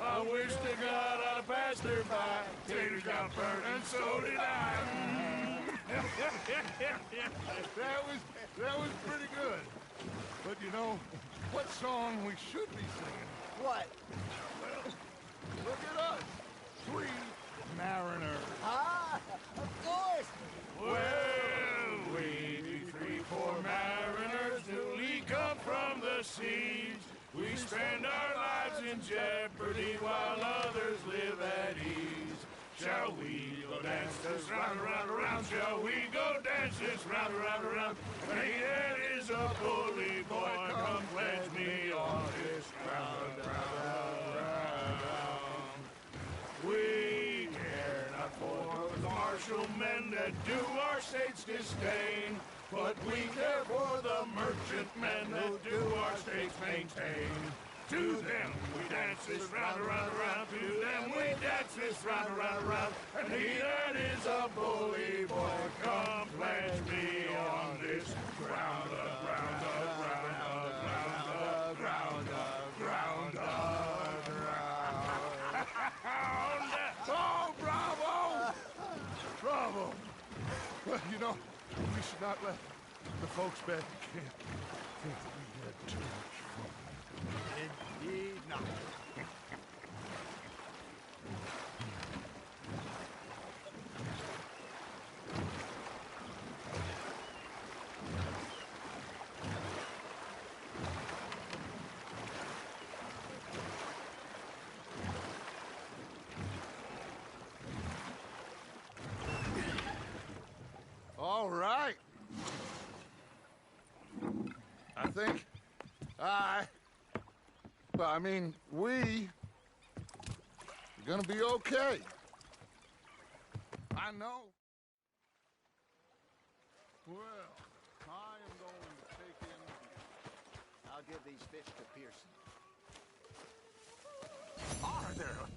Speaker 3: I wish to God I'd have passed her by. Taters got burnt and so did I.
Speaker 9: That was pretty good. But you know, what song we should be singing?
Speaker 4: What?
Speaker 9: Well, look at us. 3 mariners.
Speaker 4: Ah, of course.
Speaker 3: Well, we be 3 poor mariners newly come from the seas. We spend our lives in jeopardy while others live at ease. Shall we go dance this round, around, around? Shall we go dance this round, around, around? Hey, that is a bully boy. Come pledge me on this round, round, round. We care not for the martial men that do our state's disdain, but we care for the merchant men that do our state's maintain. To them we dance this round, around, around. To them we dance this round, around, around. And he that is a bully boy, come pledge me on this ground up, ground up, ground up, ground up, ground up, ground up, ground up. Oh, bravo! Bravo!
Speaker 9: Well, you know, we should not let the folks back in camp think that we had too much fun.
Speaker 4: Indeed not.
Speaker 9: All right. I think we are gonna be okay. I know. Well, I am going to take in.
Speaker 4: I'll give these fish to Pearson.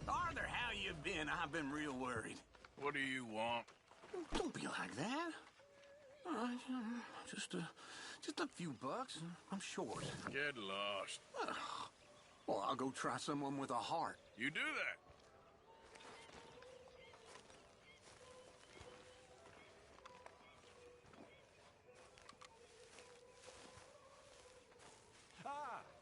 Speaker 14: Arthur, how you been? I've been real worried.
Speaker 3: What do you want?
Speaker 14: Don't be like that. All right, just a few bucks. I'm short.
Speaker 3: Get lost.
Speaker 14: Well, I'll go try someone with a heart.
Speaker 3: You do that.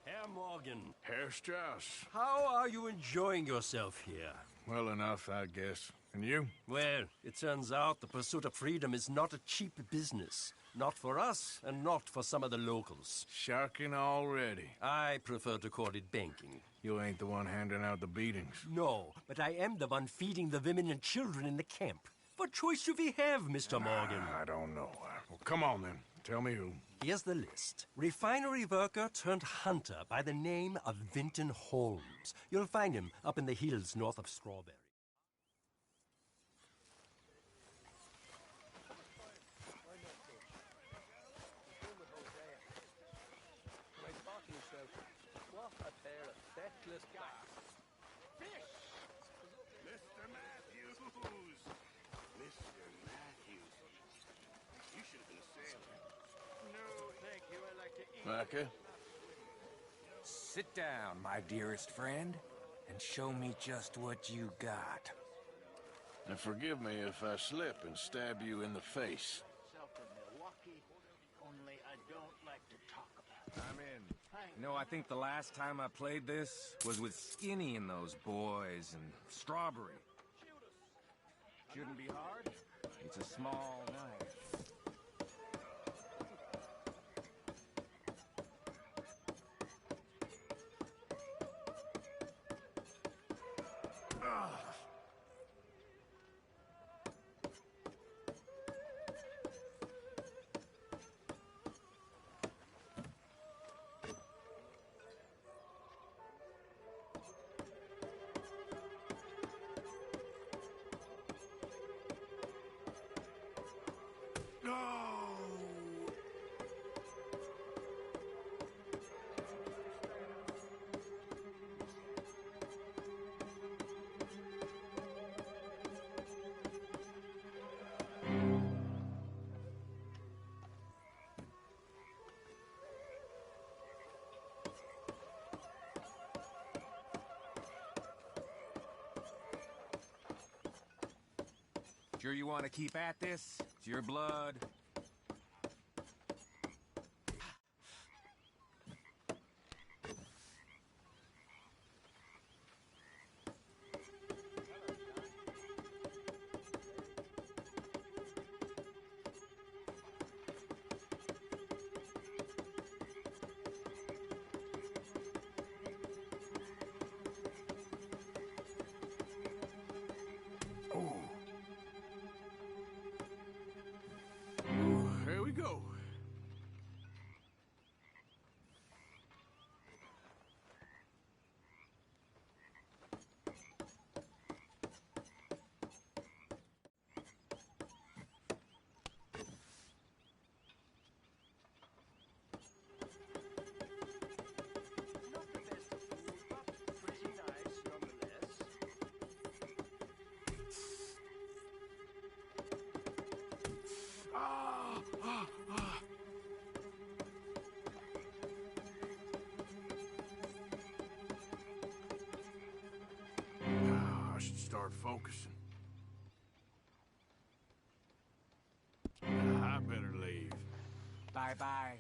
Speaker 15: Herr Morgan.
Speaker 3: Herr Strauss.
Speaker 15: How are you enjoying yourself here?
Speaker 3: Well enough, I guess. And you?
Speaker 15: Well, it turns out the pursuit of freedom is not a cheap business. Not for us, and not for some of the locals.
Speaker 3: Sharking already.
Speaker 15: I prefer to call it banking.
Speaker 3: You ain't the one handing out the beatings.
Speaker 15: No, but I am the one feeding the women and children in the camp. What choice do we have, Mr. Morgan?
Speaker 3: I don't know. Well, come on then. Tell me who.
Speaker 15: Here's the list. Refinery worker turned hunter by the name of Vinton Holmes. You'll find him up in the hills north of Strawberry.
Speaker 3: Mr. Matthews! Mr. Matthews! You Micah?
Speaker 16: Sit down, my dearest friend, and show me just what you got.
Speaker 3: And forgive me if I slip and stab you in the face.
Speaker 4: Myself from Milwaukee, only I don't like to talk about it.
Speaker 16: I'm in. You know, I think the last time I played this was with Skinny and those boys and Strawberry. Shouldn't be hard. It's a small knife. Sure you want to keep at this? It's your blood.
Speaker 3: Here we go. I should start focusing. I better leave.
Speaker 16: Bye-bye.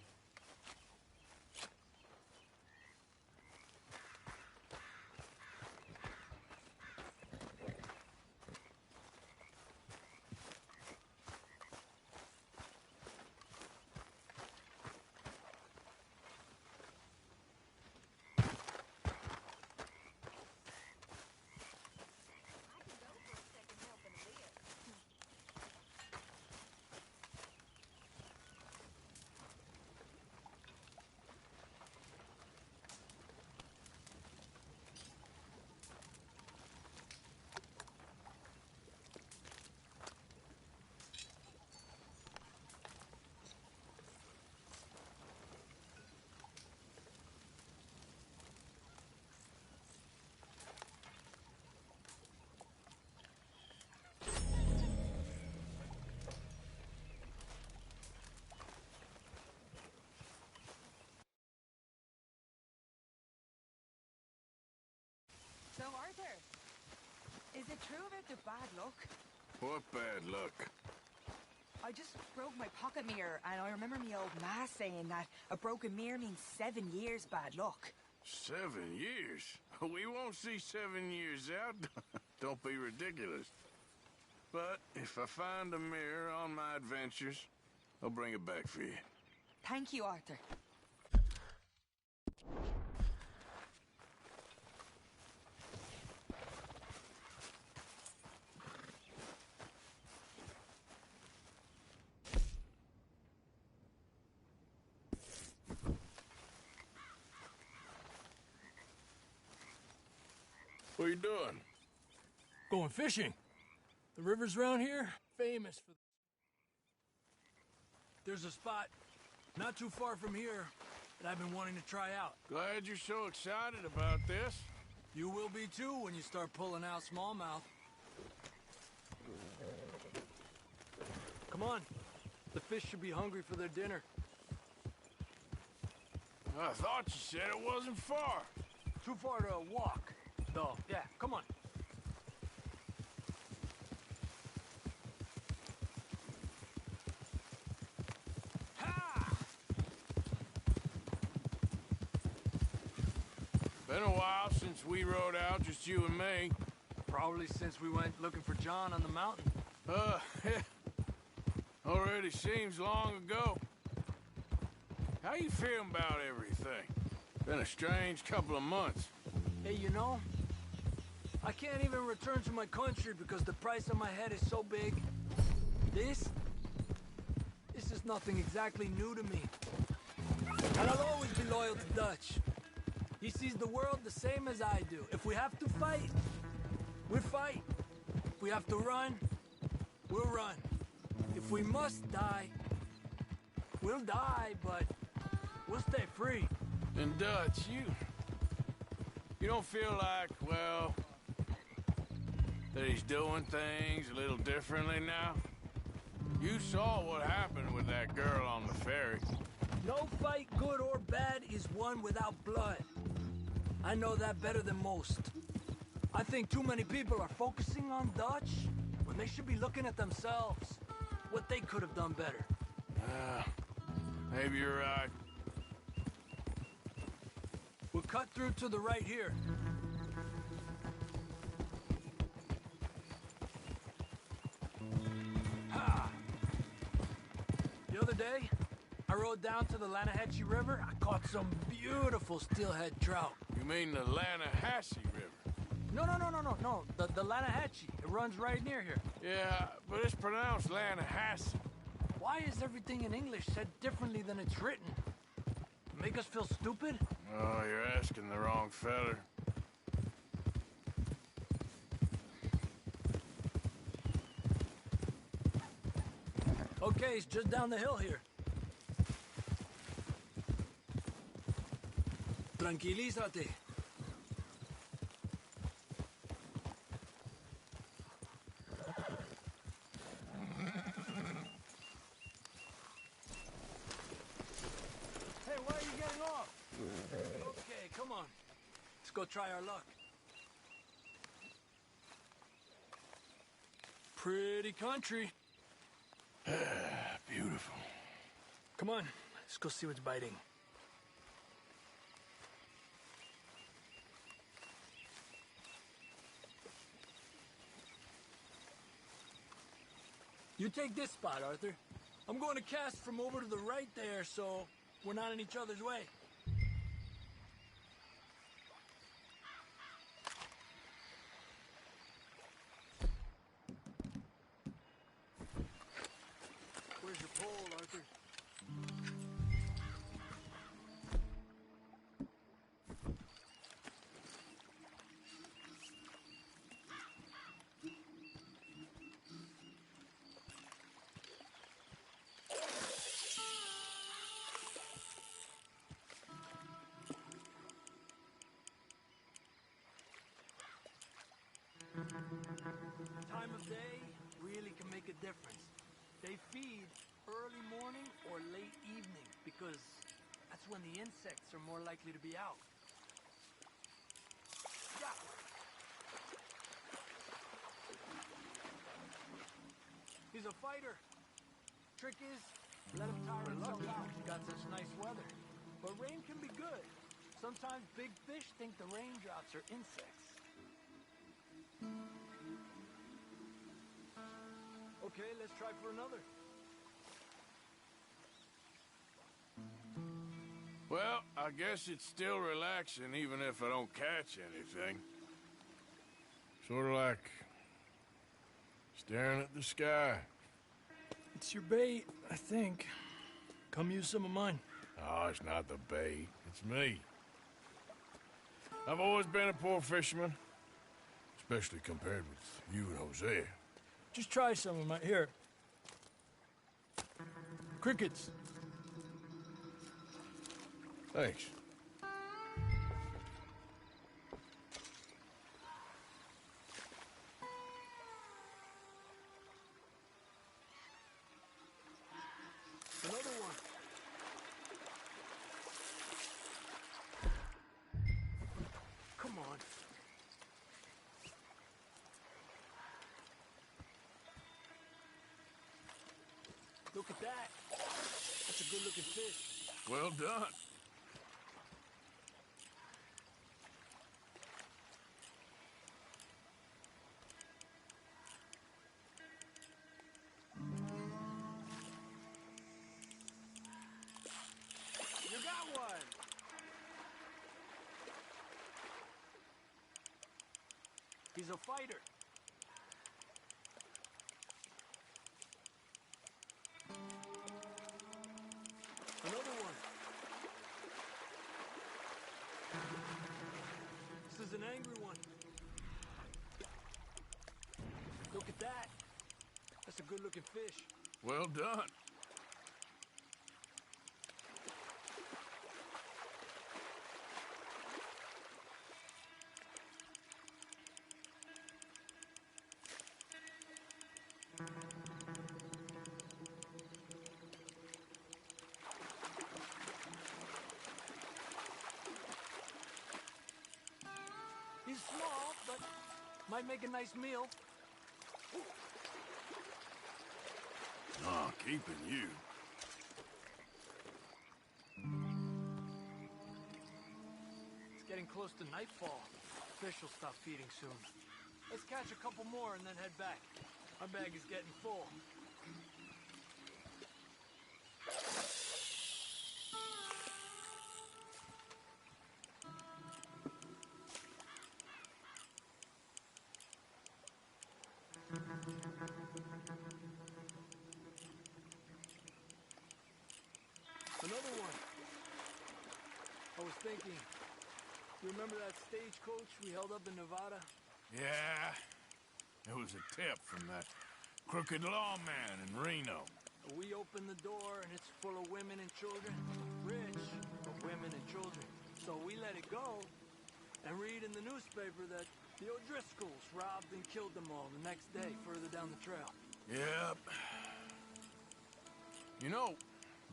Speaker 17: So, Arthur, is it true about the bad luck?
Speaker 3: What bad luck?
Speaker 17: I just broke my pocket mirror, and I remember me old ma saying that a broken mirror means 7 years bad luck.
Speaker 3: 7 years? We won't see 7 years out. Don't be ridiculous. But if I find a mirror on my adventures, I'll bring it back for you.
Speaker 17: Thank you, Arthur.
Speaker 3: What are you doing?
Speaker 2: Going fishing. The rivers around here, famous for... There's a spot not too far from here that I've been wanting to try out.
Speaker 3: Glad you're so excited about this.
Speaker 2: You will be too when you start pulling out smallmouth. Come on,
Speaker 18: The fish should be hungry for their dinner.
Speaker 3: I thought you said it wasn't far.
Speaker 18: Too far to walk, though. Yeah, come on.
Speaker 3: Been a while since we rode out, just you and me.
Speaker 18: Probably since we went looking for John on the mountain.
Speaker 3: Already seems long ago. How you feeling about everything? Been a strange couple of months.
Speaker 18: Hey, you know, I can't even return to my country because the price on my head is so big. This is nothing exactly new to me. And I'll always be loyal to Dutch. He sees the world the same as I do. If we have to fight, we'll fight. If we have to run, we'll run. If we must die, we'll die, but we'll stay free.
Speaker 3: And Dutch, you don't feel like, well, that he's doing things a little differently now? You saw what happened with that girl on the ferry.
Speaker 18: No fight, good or bad, is won without blood. I know that better than most. I think too many people are focusing on Dutch when they should be looking at themselves, what they could have done better.
Speaker 3: Maybe you're right.
Speaker 18: We'll cut through to the right here. Ha! The other day, I rode down to the Lanahatchee River. I caught some beautiful steelhead trout.
Speaker 3: You mean the Lanahatchee River?
Speaker 18: No. The Lanahatchee. It runs right near here.
Speaker 3: Yeah, but it's pronounced Lanahatchee.
Speaker 18: Why is everything in English said differently than it's written? Make us feel stupid?
Speaker 3: Oh, you're asking the wrong feller.
Speaker 18: Okay, it's just down the hill here. Tranquilízate. Hey, why are you getting off? Okay, come on. Let's go try our luck. Pretty country.
Speaker 3: Beautiful.
Speaker 18: Come on, let's go see what's biting. You take this spot, Arthur. I'm going to cast from over to the right there, so we're not in each other's way. Where's your pole, Arthur? Time of day really can make a difference. They feed early morning or late evening because that's when the insects are more likely to be out. Yeah. He's a fighter. Trick is, let him tire himself out. He's got such nice weather. But rain can be good. Sometimes big fish think the raindrops are insects. Okay, let's try for another.
Speaker 3: Well, I guess it's still relaxing even if I don't catch anything. Sort of like staring at the sky.
Speaker 18: It's your bait, I think. Come use some of mine.
Speaker 3: Oh, it's not the bait. It's me. I've always been a poor fisherman, especially compared with you and Hosea.
Speaker 18: Just try some of my... Here. Crickets.
Speaker 3: Thanks.
Speaker 18: Look at that. That's a good-looking fish.
Speaker 3: Well done.
Speaker 18: You got one! He's a fighter. Another one. This is an angry one. Look at that. That's a good-looking fish.
Speaker 3: Well done.
Speaker 18: He's small, but might make a nice meal.
Speaker 3: Ah, keeping you.
Speaker 18: It's getting close to nightfall. Fish will stop feeding soon. Let's catch a couple more and then head back. Our bag is getting full. Another one. I was thinking, you remember that stagecoach we held up in Nevada?
Speaker 3: Yeah. It was a tip from that crooked lawman in Reno.
Speaker 18: We opened the door and it's full of women and children. Rich, but women and children. So we let it go and read in the newspaper that the O'Driscolls robbed and killed them all the next day further down the trail.
Speaker 3: Yep. You know,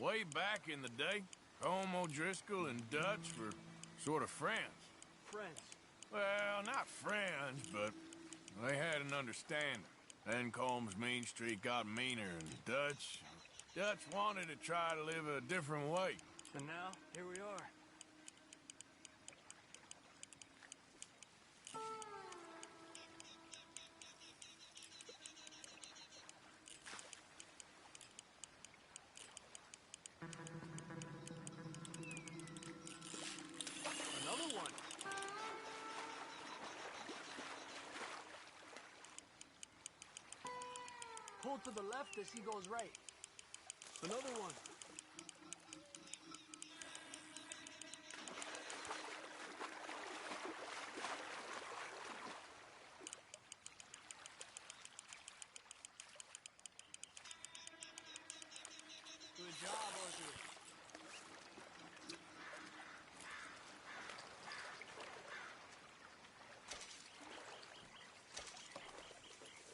Speaker 3: way back in the day, Home O'Driscoll and Dutch were sort of friends.
Speaker 18: Friends?
Speaker 3: Well, not friends, but they had an understanding. Then Combs' mean streak got meaner, and Dutch wanted to try to live a different way.
Speaker 18: And now, here we are. Another one. Pull to the left as he goes right. Another one. Good job, Arthur.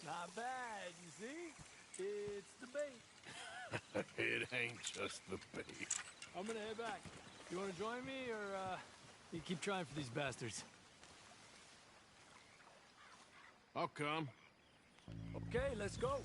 Speaker 18: Not bad, you see? It's the bait.
Speaker 3: It ain't just the bait.
Speaker 18: I'm gonna head back. You wanna join me, or, you keep trying for these bastards?
Speaker 3: I'll come.
Speaker 18: Okay, let's go.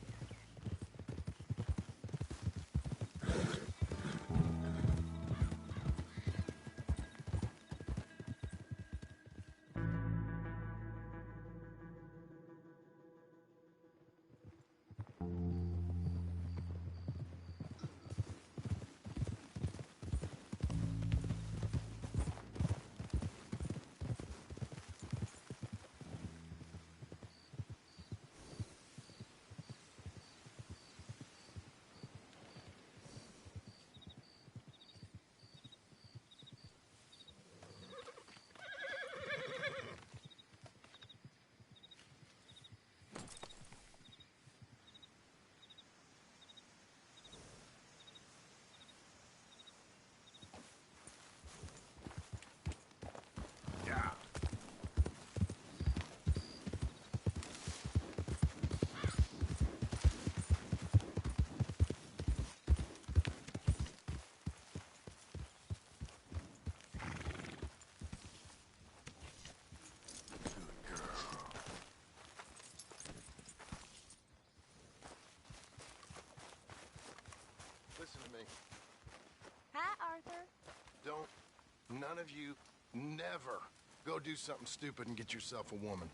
Speaker 19: none of you never go do something stupid and get yourself a woman.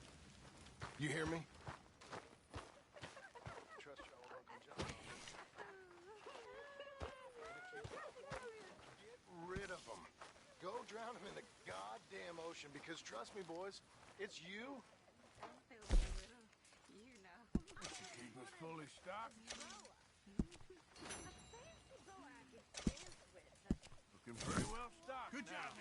Speaker 19: You hear me? Trust your old Uncle John. Get rid of them. Go drown them in the goddamn ocean, because trust me, boys, it's you.
Speaker 10: Keep us fully stocked. Looking pretty well stocked.
Speaker 2: Good job,